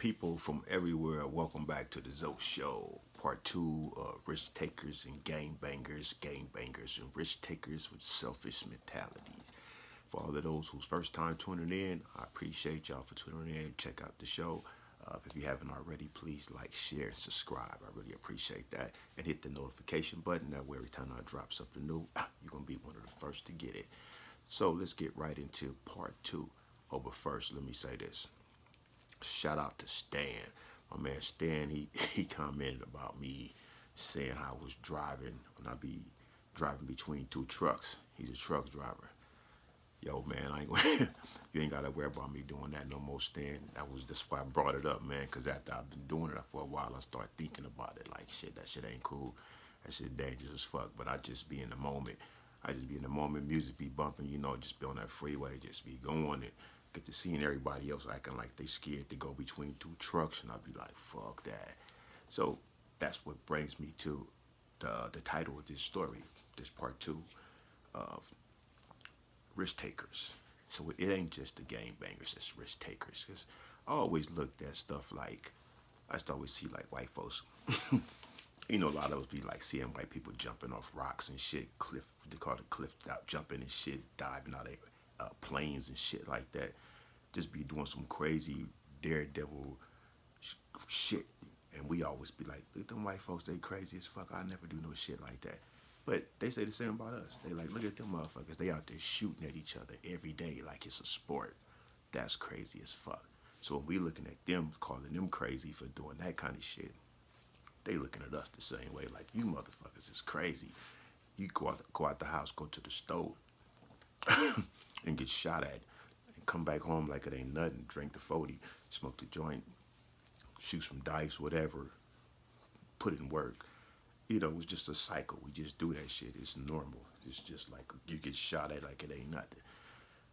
People from everywhere, welcome back to the Zoe Show, part two of risk takers and game bangers and risk takers with selfish mentalities. For all of those who's first time tuning in, I appreciate y'all for tuning in. Check out the show. If you haven't already, please like, share, and subscribe. I really appreciate that. And hit the notification button. That way, every time I drop something new, you're going to be one of the first to get it. So let's get right into part two. Oh, but first, let me say this. Shout out to Stan. My man Stan, he commented about me saying I was driving when I be driving between two trucks. He's a truck driver. Yo, man, I ain't you ain't gotta worry about me doing that no more, Stan. That's why I brought it up, man, because after I've been doing it for a while, I start thinking about it. Like, shit, that shit ain't cool. That shit dangerous as fuck. But I just be in the moment. I just be in the moment, music be bumping, just be on that freeway, just be going and get to seeing everybody else acting like they scared to go between two trucks, and I'd be like, fuck that. So that's what brings me to the title of this story, this part two of risk takers. So it ain't just the game bangers, it's risk takers. Cause I always looked at stuff like I used to always see like white folks. A lot of us be like seeing white people jumping off rocks and shit, they call it cliff out jumping and shit, diving out of planes and shit like that. Just be doing some crazy daredevil shit. And we always be like, look at them white folks, they crazy as fuck. I never do no shit like that. But they say the same about us. They like, look at them motherfuckers. They out there shooting at each other every day like it's a sport. That's crazy as fuck. So when we looking at them, calling them crazy for doing that kind of shit, they looking at us the same way. Like, you motherfuckers is crazy. You go out the house, go to the stove, and get shot at, and come back home like it ain't nothing. Drink the 40, smoke the joint, shoot some dice, whatever. Put in work. It's just a cycle. We just do that shit. It's normal. It's just like you get shot at like it ain't nothing.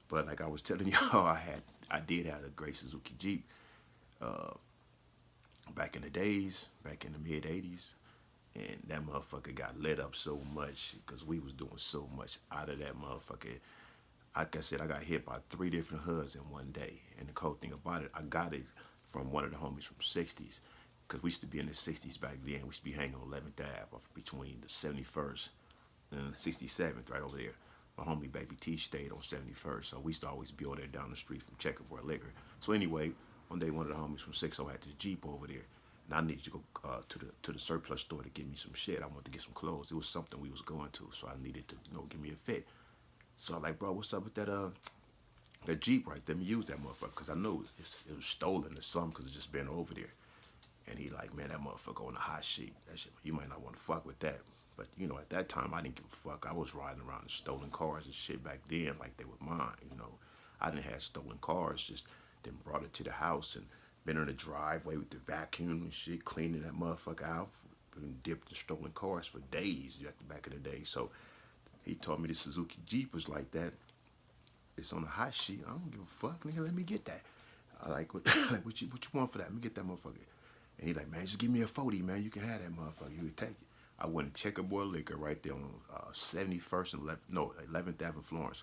But like I was telling y'all, I did have a gray Suzuki Jeep back in the days, back in the mid '80s, and that motherfucker got lit up so much because we was doing so much out of that motherfucker. Like I said, I got hit by 3 different hoods in one day. And the cool thing about it, I got it from one of the homies from 60s. Because we used to be in the 60s back then. We used to be hanging on 11th Ave off between the 71st and the 67th right over there. My homie Baby T stayed on 71st. So we used to always be over there down the street from Checkerboard Liquor. So anyway, one day one of the homies from 60 had this Jeep over there. And I needed to go to the surplus store to get me some shit. I wanted to get some clothes. It was something we was going to. So I needed to, give me a fit. So I'm like, bro, what's up with that Jeep right there? Let me use that motherfucker, because I knew it was stolen or something, because it's just been over there. And he like, man, that motherfucker on the hot sheet. That shit, you might not want to fuck with that. But, at that time, I didn't give a fuck. I was riding around in stolen cars and shit back then like they were mine. I didn't have stolen cars, just then brought it to the house and been in the driveway with the vacuum and shit, cleaning that motherfucker out. Been dipped in stolen cars for days back in the day. So he told me the Suzuki Jeep was like that. It's on a hot sheet. I don't give a fuck, nigga. Let me get that. I like, what you want for that? Let me get that motherfucker. And he like, man, just give me a 40, man. You can have that motherfucker. You can take it. I went to Checkerboard Liquor right there on 71st and 11th Avenue, Florence.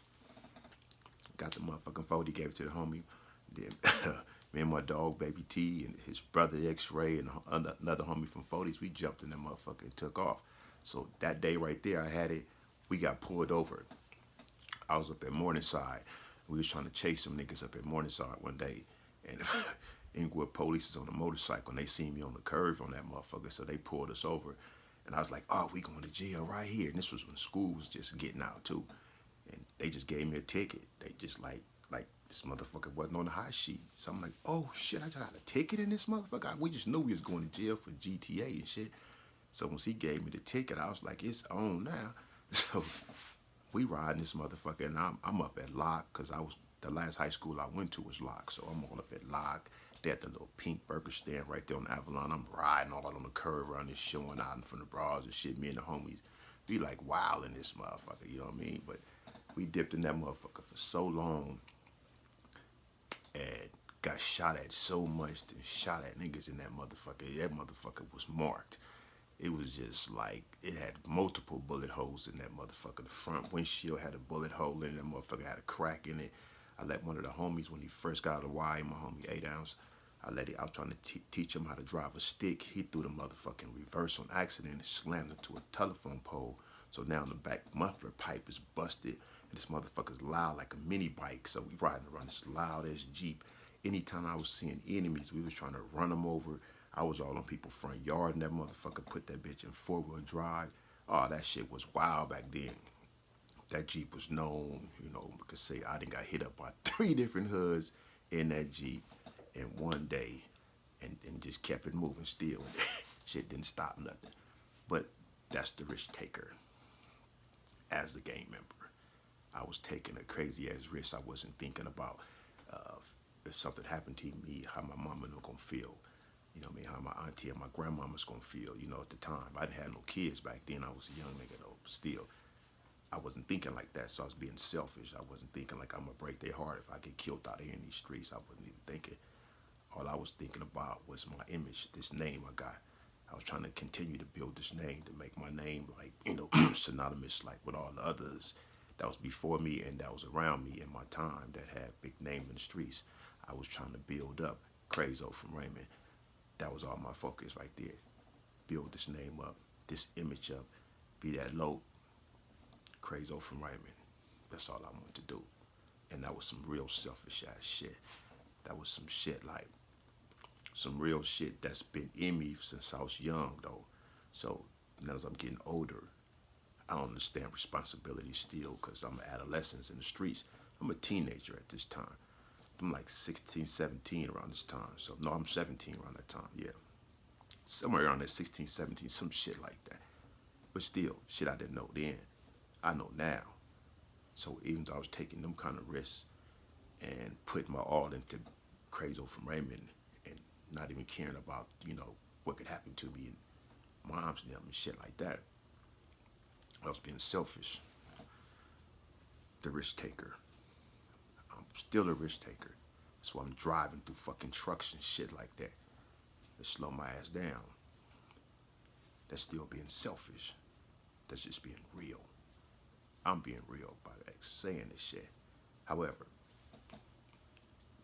Got the motherfucking 40, gave it to the homie. Then me and my dog, Baby T, and his brother X-Ray, and another homie from 40s, we jumped in that motherfucker and took off. So that day right there, I had it. We got pulled over. I was up at Morningside. We was trying to chase some niggas up at Morningside one day. And Inglewood police is on a motorcycle, and they seen me on the curve on that motherfucker, so they pulled us over. And I was like, oh, we going to jail right here. And this was when school was just getting out, too. And they just gave me a ticket. They just like this motherfucker wasn't on the hot sheet. So I'm like, oh, shit, I just got a ticket in this motherfucker? We just knew we was going to jail for GTA and shit. So once he gave me the ticket, I was like, it's on now. So we riding this motherfucker, and I'm up at Locke, because the last high school I went to was Locke. So I'm all up at Locke. They had the little pink burger stand right there on Avalon. I'm riding all out on the curve around this, showing out in front of bras and shit. Me and the homies be like wild in this motherfucker, you know what I mean? But we dipped in that motherfucker for so long and got shot at so much and shot at niggas in that motherfucker. That motherfucker was marked. It was just like, it had multiple bullet holes in that motherfucker. The front windshield had a bullet hole in it. That motherfucker had a crack in it. I let one of the homies, when he first got out of the Y, my homie 8 ounce, I was trying to teach him how to drive a stick. He threw the motherfucking reverse on accident and slammed into a telephone pole. So now the back muffler pipe is busted. And this motherfucker's loud like a mini bike. So we riding around this loud ass Jeep. Anytime I was seeing enemies, we was trying to run them over. I was all on people's front yard and that motherfucker put that bitch in 4-wheel drive. Oh, that shit was wild back then. That Jeep was known, you know, because say I done got hit up by 3 different hoods in that Jeep in one day and just kept it moving still. Shit didn't stop nothing. But that's the risk taker as the gang member. I was taking a crazy ass risk. I wasn't thinking about if something happened to me, how my mama was gonna feel. You know what I mean? How my auntie and my grandmama's gonna feel, you know, at the time. I didn't have no kids back then. I was a young nigga though, but still. I wasn't thinking like that, so I was being selfish. I wasn't thinking like I'm gonna break their heart if I get killed out here in these streets. I wasn't even thinking. All I was thinking about was my image, this name I got. I was trying to continue to build this name to make my name like, you know, synonymous like with all the others that was before me and that was around me in my time that had big name in the streets. I was trying to build up Crazo from Raymond. That was all my focus right there. Build this name up, this image up, be that low Crazo from Raymond. That's all I wanted to do. And that was some real selfish ass shit. That was some shit like, some real shit that's been in me since I was young though. So now as I'm getting older, I don't understand responsibility still because I'm an adolescent in the streets. I'm a teenager at this time. I'm like 16, 17 around this time. So no, I'm 17 around that time, yeah. Somewhere around that 16, 17, some shit like that. But still, shit I didn't know then, I know now. So even though I was taking them kind of risks and putting my all into Crazo from Raymond and not even caring about, you know, what could happen to me and moms and them and shit like that, I was being selfish. The risk taker. I'm still a risk taker. That's why I'm driving through fucking trucks and shit like that. To slow my ass down. That's still being selfish. That's just being real. I'm being real by saying this shit. However,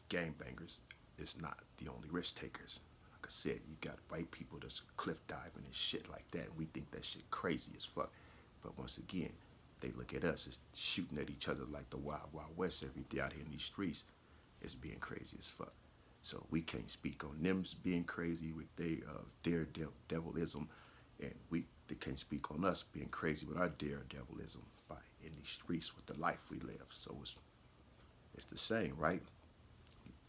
gangbangers is not the only risk takers. Like I said, you got white people that's cliff diving and shit like that, and we think that shit crazy as fuck. But once again, they look at us as shooting at each other like the Wild Wild West every day out here in these streets. It's being crazy as fuck. So we can't speak on them being crazy with their daredevilism, and they can't speak on us being crazy with our daredevilism by in these streets with the life we live. So it's the same, right?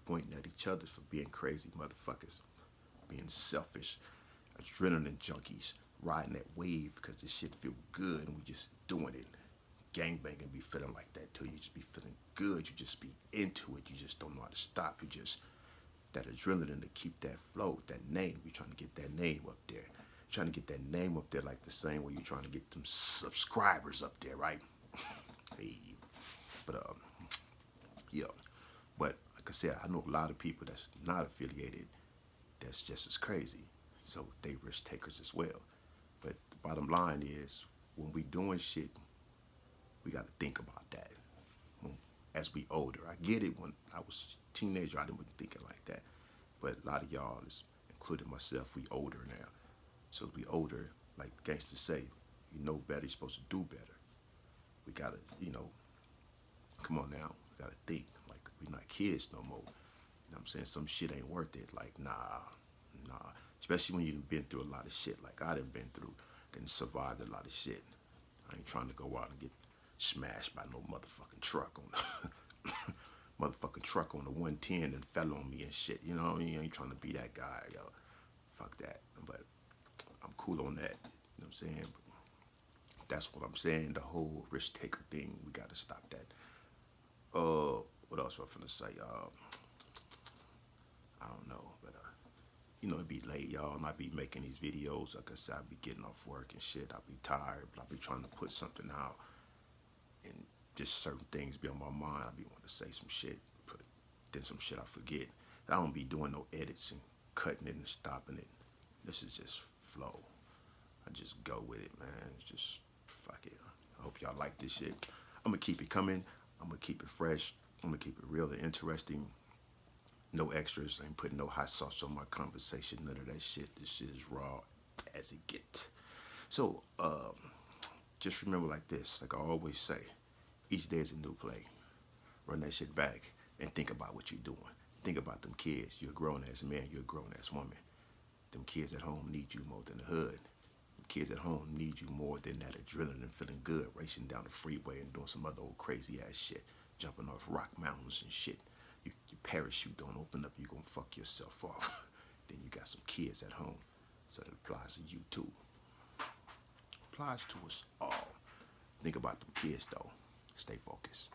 Pointing at each other for being crazy motherfuckers, being selfish, adrenaline junkies, riding that wave because this shit feel good and we just doing it. Gangbanging be feeling like that too. You just be feeling good. You just be into it. You just don't know how to stop. You just, that adrenaline to keep that flow, that name. You're trying to get that name up there. You're trying to get that name up there like the same way you're trying to get them subscribers up there, right? Hey. But, yeah. But like I said, I know a lot of people that's not affiliated that's just as crazy. So they risk takers as well. But the bottom line is, when we doing shit, we got to think about that. As we older, I get it. When I was a teenager, I didn't think like that. But a lot of y'all, including myself, we older now. So as we older, like gangsters say, you know better, you're supposed to do better. We gotta, you know, come on now, we gotta think like we're not kids no more. You know what I'm saying? Some shit ain't worth it. Like, nah. Especially when you've been through a lot of shit like I done been through, then survived a lot of shit. I ain't trying to go out and get smashed by no motherfucking truck on the motherfucking truck on the 110 and fell on me and shit. You know what I mean? I ain't trying to be that guy, yo. Fuck that. But I'm cool on that. You know what I'm saying? But that's what I'm saying. The whole risk taker thing, we gotta stop that. What else was I finna say? I don't know, but you know, it be late, y'all, and I be making these videos. Like I said, I be getting off work and shit. I be tired, but I be trying to put something out, and just certain things be on my mind. I be wanting to say some shit, but then some shit I forget. I don't be doing no edits and cutting it and stopping it. This is just flow. I just go with it, man. It's just fuck it. I hope y'all like this shit. I'm gonna keep it coming. I'm gonna keep it fresh. I'm gonna keep it real and interesting. No extras. I ain't putting no hot sauce on my conversation. None of that shit. This shit is raw as it get. So, just remember like this. Like I always say, each day is a new play. Run that shit back and think about what you're doing. Think about them kids. You're a grown ass man. You're a grown ass woman. Them kids at home need you more than the hood. Them kids at home need you more than that adrenaline and feeling good, racing down the freeway and doing some other old crazy ass shit, jumping off rock mountains and shit. Your parachute don't open up, you gonna fuck yourself off. Then you got some kids at home. So it applies to you too. Applies to us all. Think about them kids though. Stay focused.